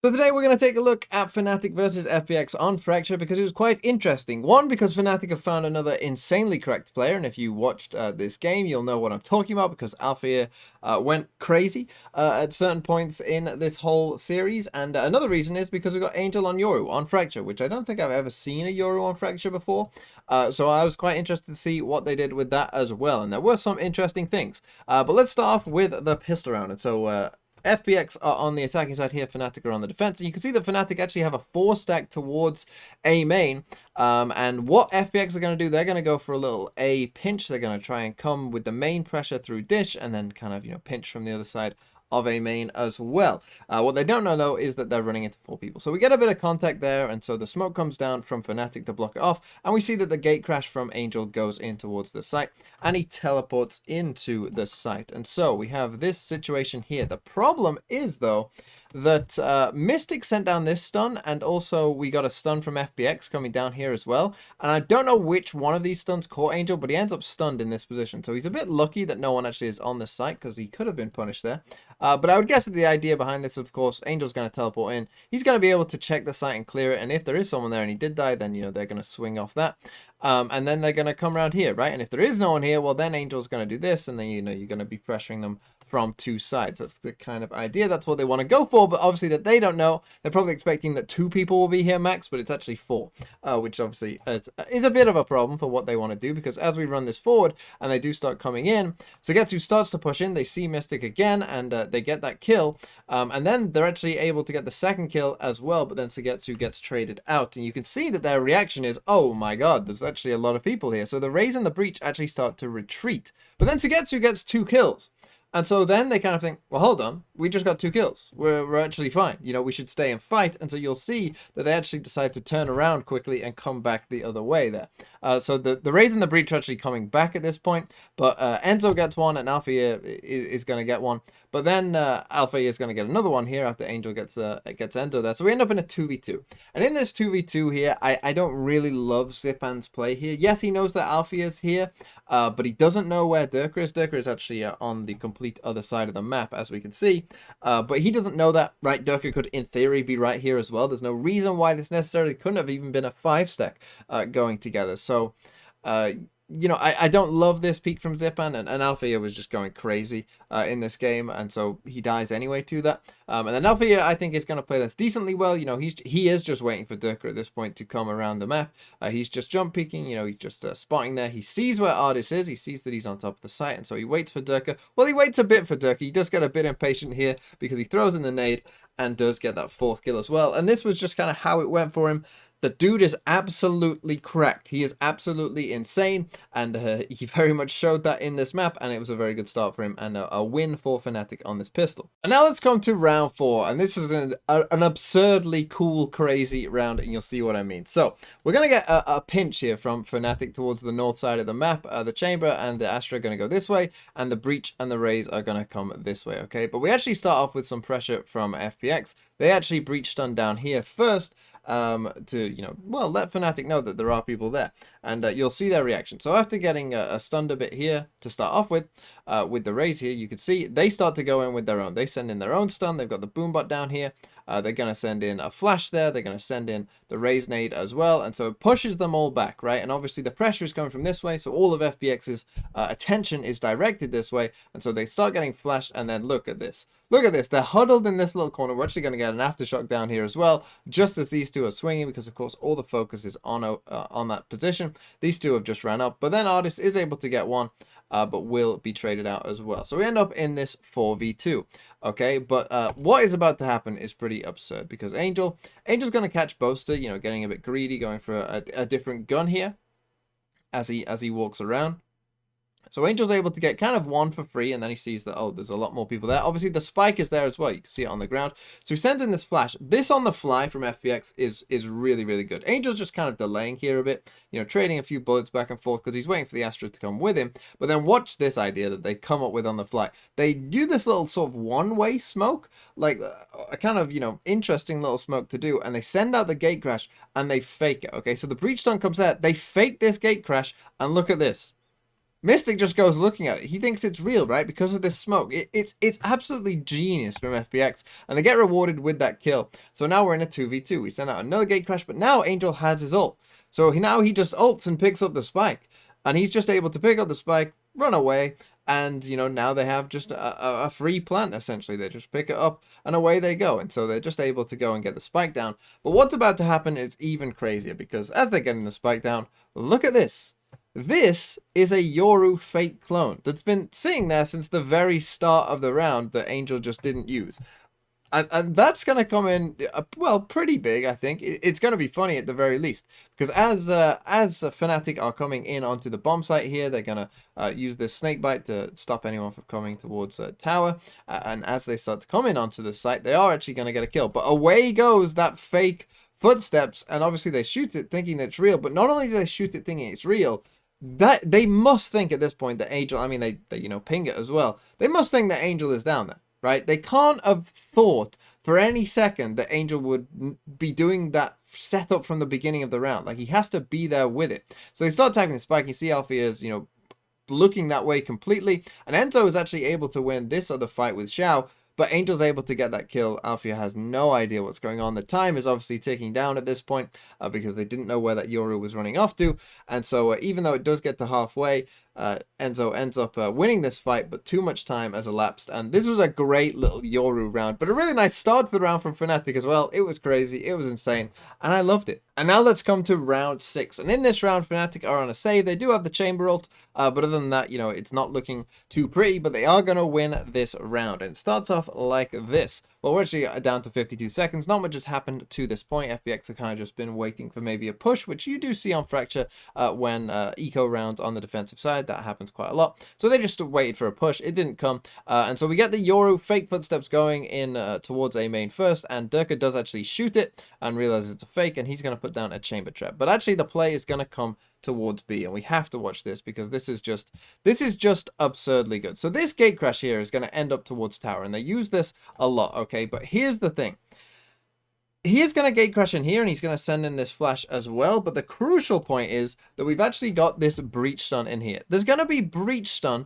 So today we're going to take a look at Fnatic versus FPX on Fracture because it was quite interesting. One, because Fnatic have found another insanely correct player, and if you watched this game, you'll know what I'm talking about because Alpha went crazy at certain points in this whole series. And another reason is because we got Angel on Yoru on Fracture, which I don't think I've ever seen a Yoru on Fracture before. So I was quite interested to see what they did with that as well, and there were some interesting things. But let's start off with the pistol round. And so FPX are on the attacking side here, Fnatic are on the defense, and you can see that Fnatic actually have a 4-stack towards A main, and what FPX are going to do, they're going to go for a little A pinch. They're going to try and come with the main pressure through dish, and then kind of, pinch from the other side of A main as well. What they don't know though is that they're running into 4 people. So we get a bit of contact there, and so the smoke comes down from Fnatic to block it off, and we see that the gate crash from Angel goes in towards the site, and he teleports into the site. And so we have this situation here. The problem is though that Mystic sent down this stun, and also we got a stun from FPX coming down here as well, and I don't know which one of these stuns caught Angel, but he ends up stunned in this position. So he's a bit lucky that no one actually is on this site because he could have been punished there. But I would guess that the idea behind this, of course, Angel's going to teleport in. He's going to be able to check the site and clear it, and if there is someone there and he did die, then, they're going to swing off that. And then they're going to come around here, right? And if there is no one here, well, then Angel's going to do this, and then, you're going to be pressuring them from 2 sides. That's the kind of idea. That's what they want to go for, but obviously that they don't know. They're probably expecting that 2 people will be here max, but it's actually 4, which obviously is a bit of a problem for what they want to do, because as we run this forward and they do start coming in, Sugetsu starts to push in, they see Mystic again, and they get that kill, and then they're actually able to get the second kill as well, but then Sugetsu gets traded out, and you can see that their reaction is, oh my god, there's actually a lot of people here. So the Raze and the Breach actually start to retreat, but then Sugetsu gets 2 kills. And so then they kind of think, well, hold on, we just got 2 kills. We're actually fine. We should stay and fight. And so you'll see that they actually decide to turn around quickly and come back the other way there. So the Raze and the Breach are actually coming back at this point. But Enzo gets one, and Alpha is going to get one. But then Alpha is going to get another one here after Angel gets Enzo there. So we end up in a 2v2. And in this 2v2 here, I don't really love Zipan's play here. Yes, he knows that Alpha is here, but he doesn't know where Durka is. Durka is actually on the complete other side of the map, as we can see. But he doesn't know that, right? Durka could, in theory, be right here as well. There's no reason why this necessarily couldn't have even been a 5-stack going together. So, I don't love this peek from Zipan, and Alfia was just going crazy in this game, and so he dies anyway to that. And then Alfia, I think, is going to play this decently well. He is just waiting for Durka at this point to come around the map. He's just jump peeking, he's just spotting there. He sees where Ardis is. He sees that he's on top of the site, and so he waits for Durka. Well, he waits a bit for Durka. He does get a bit impatient here because he throws in the nade and does get that 4th kill as well. And this was just kind of how it went for him. The dude is absolutely cracked. He is absolutely insane, and he very much showed that in this map, and it was a very good start for him, and a win for Fnatic on this pistol. And now let's come to round 4, and this is an absurdly cool, crazy round, and you'll see what I mean. So we're going to get a pinch here from Fnatic towards the north side of the map. The Chamber and the Astra are going to go this way, and the Breach and the Raze are going to come this way, okay? But we actually start off with some pressure from FPX. They actually Breach stun down here first, to let Fnatic know that there are people there, and you'll see their reaction. So after getting stunned a bit here to start off with the Raze here, you can see they start to go in with their own. They send in their own stun. They've got the boombot down here. They're going to send in a flash there. They're going to send in the Raze nade as well. And so it pushes them all back, right? And obviously the pressure is coming from this way. So all of FPX's attention is directed this way. And so they start getting flashed. And then look at this. Look at this. They're huddled in this little corner. We're actually going to get an aftershock down here as well, just as these two are swinging, because of course all the focus is on that position. These two have just ran up. But then Ardis is able to get one. But will be traded out as well. So we end up in this 4v2, okay? But what is about to happen is pretty absurd, because Angel's going to catch Boaster, getting a bit greedy, going for a different gun here as he walks around. So Angel's able to get kind of one for free, and then he sees that, oh, there's a lot more people there. Obviously, the spike is there as well. You can see it on the ground. So he sends in this flash. This on the fly from FPX is really, really good. Angel's just kind of delaying here a bit, trading a few bullets back and forth because he's waiting for the Astra to come with him. But then watch this idea that they come up with on the fly. They do this little sort of one-way smoke, like a kind of, interesting little smoke to do, and they send out the gate crash, and they fake it, okay? So the Breach stun comes out. They fake this gate crash, and look at this. Mystic just goes looking at it. He thinks it's real, right? Because of this smoke. It's absolutely genius from FPX, and they get rewarded with that kill. So now we're in a 2v2. We send out another gate crash, but now Angel has his ult. So now he just ults and picks up the spike. And he's just able to pick up the spike, run away, and, you know, now they have just a free plant, essentially. They just pick it up, and away they go. And so they're just able to go and get the spike down. But what's about to happen is even crazier, because as they're getting the spike down, look at this. This is a Yoru fake clone that's been sitting there since the very start of the round that Angel just didn't use. And that's going to come in, well, pretty big, I think. It's going to be funny at the very least. Because as Fnatic are coming in onto the bomb site here, they're going to use this snake bite to stop anyone from coming towards tower. And as they start to come in onto the site, they are actually going to get a kill. But away goes that fake footsteps. And obviously they shoot it thinking it's real. But not only do they shoot it thinking it's real, that they must think at this point that Angel, I mean, they you know, ping it as well. They must think that Angel is down there. Right? They can't have thought for any second that Angel would be doing that setup from the beginning of the round. Like, he has to be there with it. So they start tagging the spike. You see Alfie is, you know, looking that way completely. And Enzo is actually able to win this other fight with Xiao. But Angel's able to get that kill. Alfia has no idea what's going on. The time is obviously ticking down at this point because they didn't know where that Yoru was running off to. And so even though it does get to halfway, Enzo ends up winning this fight, but too much time has elapsed. And this was a great little Yoru round, but a really nice start to the round from Fnatic as well. It was crazy. It was insane. And I loved it. And now let's come to round 6. And in this round, Fnatic are on a save. They do have the chamber ult, but other than that, you know, it's not looking too pretty, but they are going to win this round. And it starts off like this. Well, we're actually down to 52 seconds. Not much has happened to this point. FPX have kind of just been waiting for maybe a push, which you do see on Fracture when eco rounds on the defensive side. That happens quite a lot. So they just waited for a push. It didn't come. And so we get the Yoru fake footsteps going in towards A main first. And Durka does actually shoot it and realizes it's a fake. And he's going to put down a chamber trap. But actually the play is going to come towards B, and we have to watch this because this is just absurdly good. So this gate crash here is going to end up towards tower, and they use this a lot, okay? But here's the thing. He is going to gate crash in here, and he's going to send in this flash as well. But the crucial point is that we've actually got this breach stun in here. There's going to be breach stun,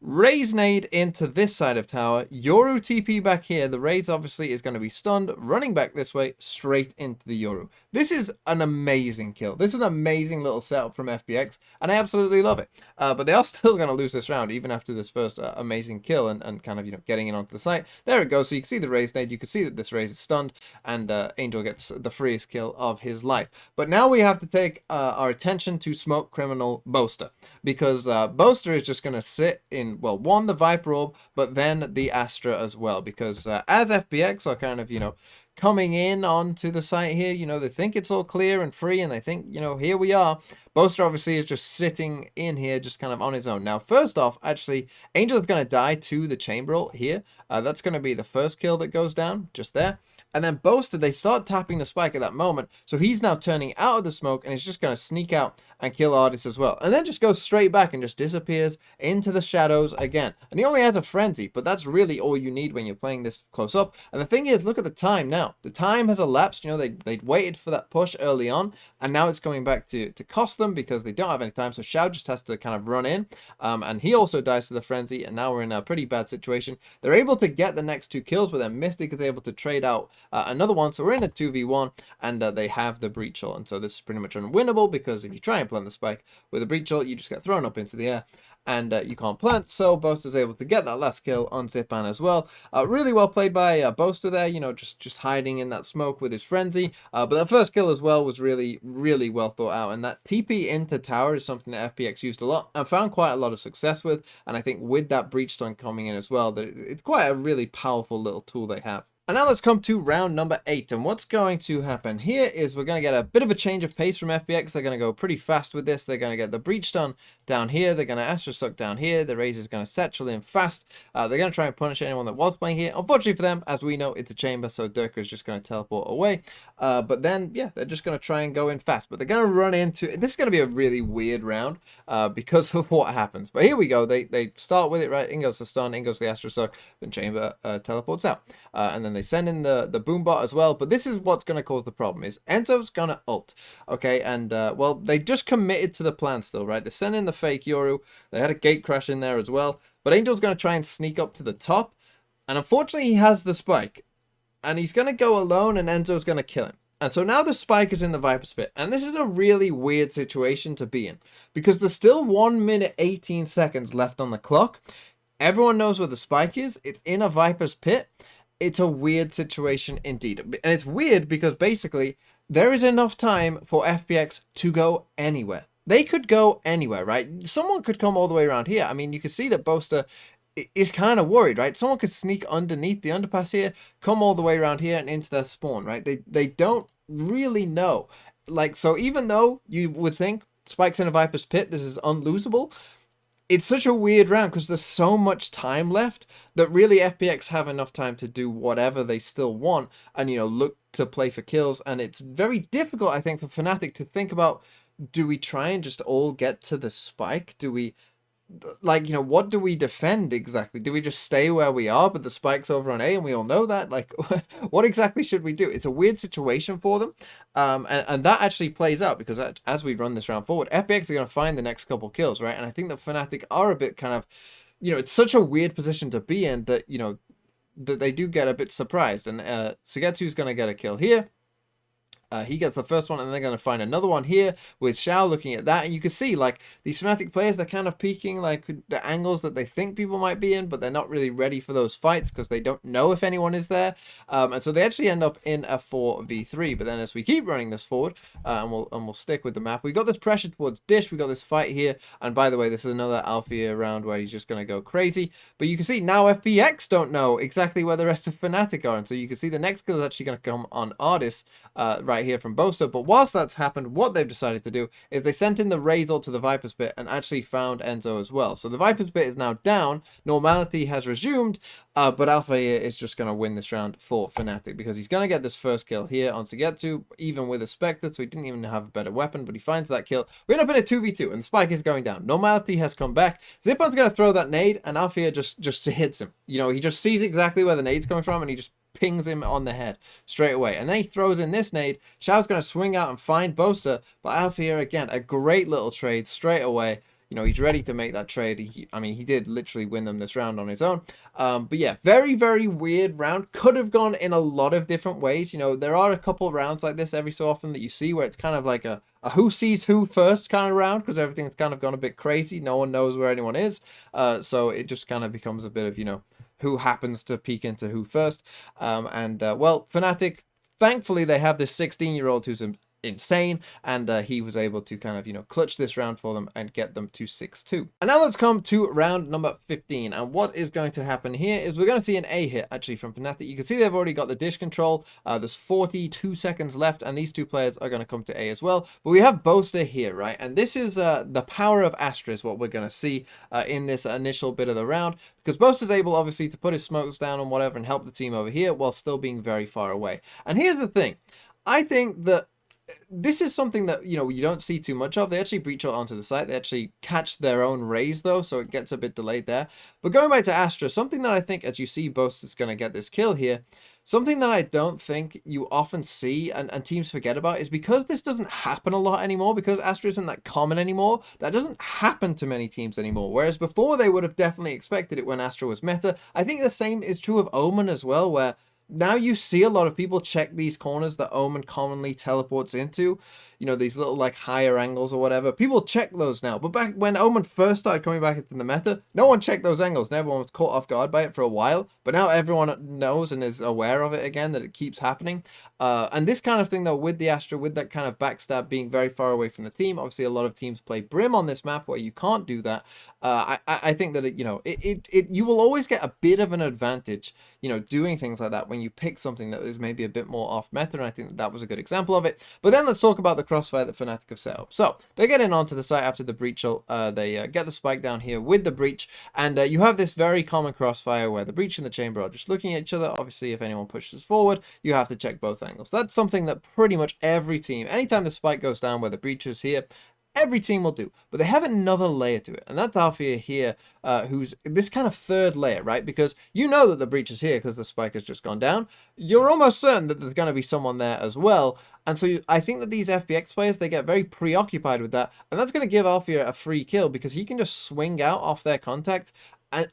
Raze nade into this side of tower, Yoru TP back here. The Raze obviously is going to be stunned, running back this way, straight into the Yoru. This is an amazing kill. This is an amazing little setup from FPX, and I absolutely love it. But they are still going to lose this round, even after this first amazing kill and kind of, you know, getting in onto the site. There it goes. So you can see the Raze nade. You can see that this Raze is stunned, and Angel gets the freest kill of his life. But now we have to take our attention to Smoke Criminal Boaster, because Boaster is just going to sit in, well, one, the Viper Orb, but then the Astra as well, because as FPX are kind of, you know, coming in onto the site here, you know, they think it's all clear and free, and they think, you know, here we are. Boaster obviously is just sitting in here, just kind of on his own. Now, first off, actually, Angel is going to die to the chamber ult here. That's going to be the first kill that goes down, just there. And then Boaster, they start tapping the spike at that moment, so he's now turning out of the smoke, and he's just going to sneak out and kill Artist as well. And then just goes straight back and just disappears into the shadows again. And he only has a frenzy, but that's really all you need when you're playing this close up. And the thing is, look at the time now. The time has elapsed. You know, they'd waited for that push early on, and now it's coming back to cost them because they don't have any time. So Xiao just has to kind of run in, and he also dies to the frenzy, and now we're in a pretty bad situation. They're able to get the next 2 kills, but then Mystic is able to trade out another one. So we're in a 2v1, and they have the breach ult. And so this is pretty much unwinnable, because if you try and plant the spike with a breach ult, you just get thrown up into the air, and you can't plant. So Boaster's able to get that last kill on Zipan as well. Really well played by Boaster there, you know, just hiding in that smoke with his frenzy. But that first kill as well was really, really well thought out. And that TP into tower is something that FPX used a lot and found quite a lot of success with. And I think with that breach stun coming in as well, that it's quite a really powerful little tool they have. And now let's come to round number 8, and what's going to happen here is we're going to get a bit of a change of pace from FPX. They're going to go pretty fast with this. They're going to get the breach stun down here. They're going to Astra Suck down here. The Raze is going to satchel in fast. They're going to try and punish anyone that was playing here. Unfortunately for them, as we know, it's a chamber, so Durka is just going to teleport away. But then, yeah, they're just going to try and go in fast. But they're going to run into... This is going to be a really weird round because of what happens. But here we go. They start with it, right? In goes the stun, in goes the Astra Suck, then chamber teleports out. And then then they send in the boom bot as well. But this is what's going to cause the problem, is Enzo's going to ult, okay? And, well, they just committed to the plan still, right? They sent in the fake Yoru. They had a gate crash in there as well. But Angel's going to try and sneak up to the top. And unfortunately, he has the spike. And he's going to go alone, and Enzo's going to kill him. And so now the spike is in the Viper's Pit. And this is a really weird situation to be in, because there's still 1 minute 18 seconds left on the clock. Everyone knows where the spike is. It's in a Viper's Pit. It's a weird situation indeed. And it's weird because basically there is enough time for FPX to go anywhere. They could go anywhere, right? Someone could come all the way around here. I mean, you can see that Boaster is kind of worried, right? Someone could sneak underneath the underpass here, come all the way around here and into their spawn, right? They don't really know. Like, so even though you would think spikes in a Viper's Pit, this is unlosable, it's such a weird round because there's so much time left that really FPX have enough time to do whatever they still want and, you know, look to play for kills. And it's very difficult, I think, for Fnatic to think about, do we try and just all get to the spike? Do we, like, you know, what do we defend exactly? Do we just stay where we are, but the spike's over on A and we all know that? Like, what exactly should we do? It's a weird situation for them. And that actually plays out because as we run this round forward, FPX are going to find the next couple kills, right? And I think that Fnatic are a bit kind of, you know, it's such a weird position to be in that, you know, that they do get a bit surprised. And Sugetsu's going to get a kill here. He gets the first one, and they're going to find another one here with Xiao looking at that. And you can see, like, these Fnatic players, they're kind of peeking, like, the angles that they think people might be in, but they're not really ready for those fights because they don't know if anyone is there. And so they actually end up in a 4v3. But then as we keep running this forward, and we'll stick with the map, we got this pressure towards Dish. We got this fight here. And by the way, this is another Althea round where he's just going to go crazy. But you can see now FPX don't know exactly where the rest of Fnatic are. And so you can see the next kill is actually going to come on Artis right here from Boaster. But whilst that's happened, what they've decided to do is they sent in the Raze ult to the Viper's Pit and actually found Enzo as well. So the Viper's Pit is now down, normality has resumed, but Althea is just going to win this round for Fnatic because he's going to get this first kill here on Sugetsu, even with a Spectre, so he didn't even have a better weapon, but he finds that kill. We end up in a 2v2 and the spike is going down. Normality has come back. Zipon's going to throw that nade and Althea just hits him. You know, he just sees exactly where the nade's coming from and he just pings him on the head straight away. And then he throws in this nade. Xiao's going to swing out and find Boaster, but Althea again, a great little trade straight away. You know, he's ready to make that trade. I mean, he did literally win them this round on his own. But yeah, very, very weird round. Could have gone in a lot of different ways. You know, there are a couple of rounds like this every so often that you see where it's kind of like a who sees who first kind of round because everything's kind of gone a bit crazy. No one knows where anyone is. So it just kind of becomes a bit of, you know, who happens to peek into who first. Well, Fnatic, thankfully, they have this 16-year-old who's insane, and he was able to kind of, you know, clutch this round for them and get them to 6-2. And now let's come to round number 15, and what is going to happen here is we're going to see an A hit actually from Fnatic. You can see they've already got the dish control. There's 42 seconds left, and these two players are going to come to A as well. But we have Boaster here, right? And this is the power of Astra is what we're going to see in this initial bit of the round, because Boaster's able obviously to put his smokes down and whatever and help the team over here while still being very far away. And here's the thing, I think that this is something that, you know, you don't see too much of. They actually breach out onto the site. They actually catch their own Raze though, so it gets a bit delayed there. But going back to Astra, something that I think, as you see Boaster's going to get this kill here, something that I don't think you often see and teams forget about is because this doesn't happen a lot anymore, because Astra isn't that common anymore, that doesn't happen to many teams anymore. Whereas before they would have definitely expected it when Astra was meta. I think the same is true of Omen as well, where now you see a lot of people check these corners that Omen commonly teleports into. You know, these little like higher angles or whatever. People check those now. But back when Omen first started coming back into the meta, no one checked those angles and everyone was caught off guard by it for a while. But now everyone knows and is aware of it again, that it keeps happening. And this kind of thing though, with the Astra, with that kind of backstab being very far away from the team, obviously a lot of teams play Brim on this map where you can't do that. I think that, you know, you will always get a bit of an advantage, you know, doing things like that when you pick something that is maybe a bit more off meta, and I think that was a good example of it. But then let's talk about the crossfire that Fnatic have set up. So they get in onto the site after the breach ult. They get the spike down here with the breach, and you have this very common crossfire where the breach and the chamber are just looking at each other. Obviously, if anyone pushes forward, you have to check both angles. That's something that pretty much every team, anytime the spike goes down where the breach is here, every team will do. But they have another layer to it, and that's Alfia here, who's this kind of third layer, right? Because you know that the breach is here because the spike has just gone down. You're almost certain that there's going to be someone there as well. And so I think that these FPX players, they get very preoccupied with that, and that's going to give Alfia a free kill because he can just swing out off their contact,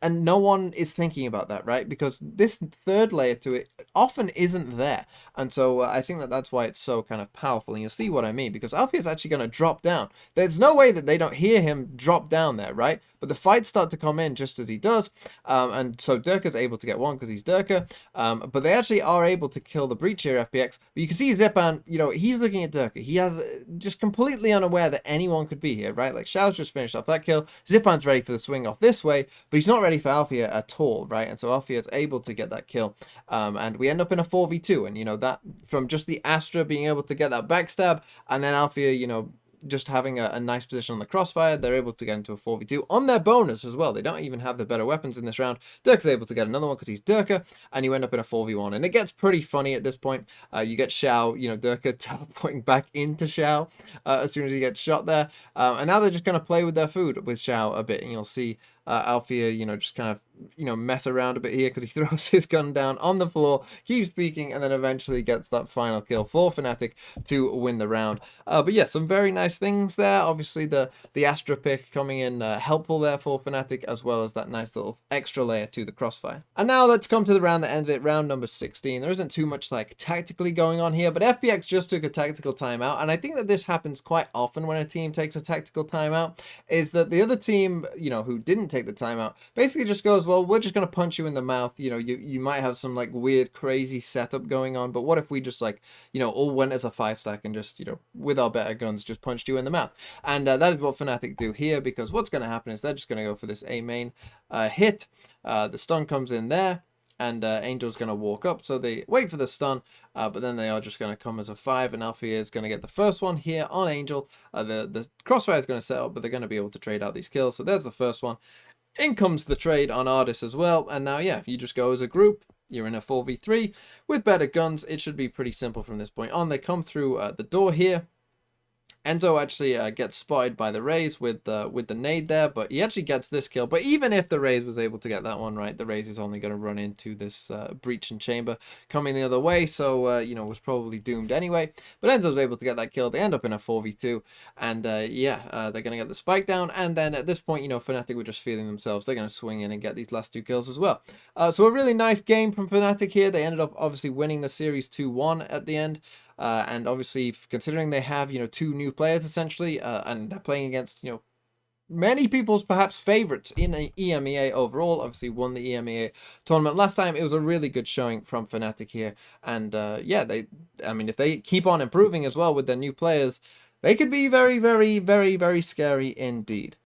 and no one is thinking about that, right? Because this third layer to it often isn't there. And so I think that that's why it's so kind of powerful. And you'll see what I mean, because Alfia is actually going to drop down. There's no way that they don't hear him drop down there, right? But the fights start to come in just as he does. And so Durka's able to get one because he's Durka. But they actually are able to kill the breach here, FPX. But you can see Zipan, you know, he's looking at Durka. He has just completely unaware that anyone could be here, right? Like Xiao's just finished off that kill. Zipan's ready for the swing off this way, but he's not ready for Alfia at all, right? And so Alfia is able to get that kill. And we end up in a 4v2. And, you know, that from just the Astra being able to get that backstab, and then Alfia, you know, just having a nice position on the crossfire, they're able to get into a 4v2 on their bonus as well. They don't even have the better weapons in this round. Durka's able to get another one because he's Durka, and you end up in a 4v1. And it gets pretty funny at this point. You get Xiao, you know, Durka teleporting back into Xiao as soon as he gets shot there. And now they're just going to play with their food with Xiao a bit, and you'll see Alfia, you know, just kind of, you know, mess around a bit here because he throws his gun down on the floor, keeps peeking, and then eventually gets that final kill for Fnatic to win the round. But yeah, some very nice things there. Obviously, the Astra pick coming in helpful there for Fnatic, as well as that nice little extra layer to the crossfire. And now let's come to the round that ended it, round number 16. There isn't too much like tactically going on here, but FPX just took a tactical timeout, and I think that this happens quite often when a team takes a tactical timeout, is that the other team, you know, who didn't take the timeout, basically just goes, well, we're just going to punch you in the mouth. You know, you might have some like weird, crazy setup going on, but what if we just like, you know, all went as a 5-stack and just, you know, with our better guns, just punched you in the mouth? And that is what Fnatic do here, because what's going to happen is they're just going to go for this A main hit. The stun comes in there, and Angel's going to walk up, so they wait for the stun, but then they are just going to come as a 5, and Alfia is going to get the first one here on Angel. The crossfire is going to set up, but they're going to be able to trade out these kills, so there's the first one. In comes the trade on Ardis as well, and now, yeah, you just go as a group. You're in a 4v3 with better guns. It should be pretty simple from this point on. They come through the door here. Enzo actually gets spotted by the Raze with the nade there, but he actually gets this kill. But even if the Raze was able to get that one right, the Raze is only going to run into this breach and chamber coming the other way, so you know, was probably doomed anyway. But Enzo was able to get that kill. They end up in a 4v2, and yeah, they're going to get the spike down. And then at this point, you know, Fnatic were just feeling themselves. They're going to swing in and get these last 2 kills as well. So a really nice game from Fnatic here. They ended up obviously winning the series 2-1 at the end. And obviously, considering they have, you know, 2 new players essentially, and they're playing against, you know, many people's perhaps favorites in the EMEA overall. Obviously won the EMEA tournament last time. It was a really good showing from Fnatic here. And yeah, I mean, if they keep on improving as well with their new players, they could be very, very, very, very scary indeed.